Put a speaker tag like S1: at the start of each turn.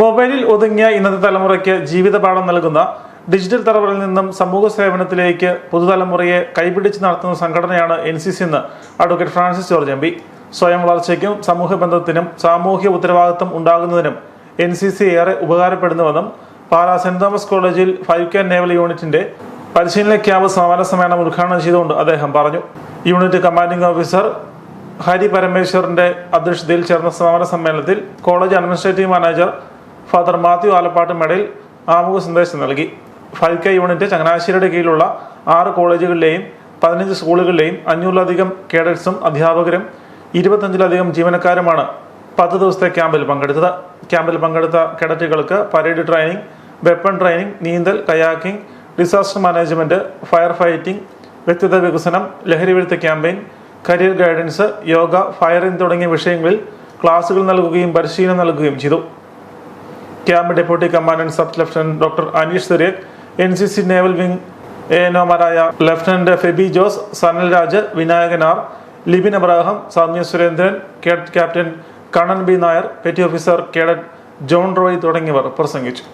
S1: മൊബൈലിൽ ഒതുങ്ങിയ ഇന്നത്തെ തലമുറയ്ക്ക് ജീവിതപാഠം നൽകുന്ന ഡിജിറ്റൽ തലമുറയിൽ നിന്നും സമൂഹ സേവനത്തിലേക്ക് പുതുതലമുറയെ കൈപിടിച്ച് നടത്തുന്ന സംഘടനയാണ് NCC എന്ന് അഡ്വക്കേറ്റ് ഫ്രാൻസിസ് ജോർജ് MP. സ്വയം വളർച്ചയ്ക്കും സമൂഹ ബന്ധത്തിനും സാമൂഹ്യ ഉത്തരവാദിത്വം ഉണ്ടാകുന്നതിനും NCC ഏറെ ഉപകാരപ്പെടുന്നുവെന്നും പാലാ സെന്റ് തോമസ് കോളേജിൽ 5K നേവൽ യൂണിറ്റിന്റെ പരിശീലന ക്യാമ്പ് സമാപന സമ്മേളനം ഉദ്ഘാടനം ചെയ്തുകൊണ്ട് അദ്ദേഹം പറഞ്ഞു. യൂണിറ്റ് കമാൻഡിംഗ് ഓഫീസർ ഹരി പരമേശ്വറിന്റെ അധ്യക്ഷതയിൽ ചേർന്ന സമാപന സമ്മേളനത്തിൽ college administrative manager father Mathew Alappatt മെഡയിൽ ആമുഖ സന്ദേശം നൽകി. 5K യൂണിറ്റ് ചങ്ങനാശ്ശേരിയുടെ കീഴിലുള്ള 6 കോളേജുകളിലെയും 15 സ്കൂളുകളിലെയും 500-ലധികം കേഡറ്റ്സും അധ്യാപകരും 25-ലധികം ജീവനക്കാരുമാണ് 10 ദിവസത്തെ ക്യാമ്പിൽ പങ്കെടുത്തത്. ക്യാമ്പിൽ പങ്കെടുത്ത കേഡറ്റുകൾക്ക് പരേഡ് ട്രെയിനിങ്, വെപ്പൺ ട്രെയിനിങ്, നീന്തൽ, kayaking, disaster management, fire fighting, വ്യക്തിത്വ വികസനം, ലഹരി വിരുദ്ധ campaign, career guidance, yoga, firing തുടങ്ങിയ വിഷയങ്ങളിൽ ക്ലാസുകൾ നൽകുകയും പരിശീലനം നൽകുകയും ചെയ്തു. Camp deputy commandant sub lieutenant doctor Aneesh Cyriac, NCC naval wing ANOമാരായ lieutenant Febi Jose, Sanal Raj, Vinayakan R, Libin Abraham, Soumya Surendran, cadet captain Kannan B Nair, petty officer cadet John Roy തുടങ്ങിയവർ പ്രസംഗിച്ചു.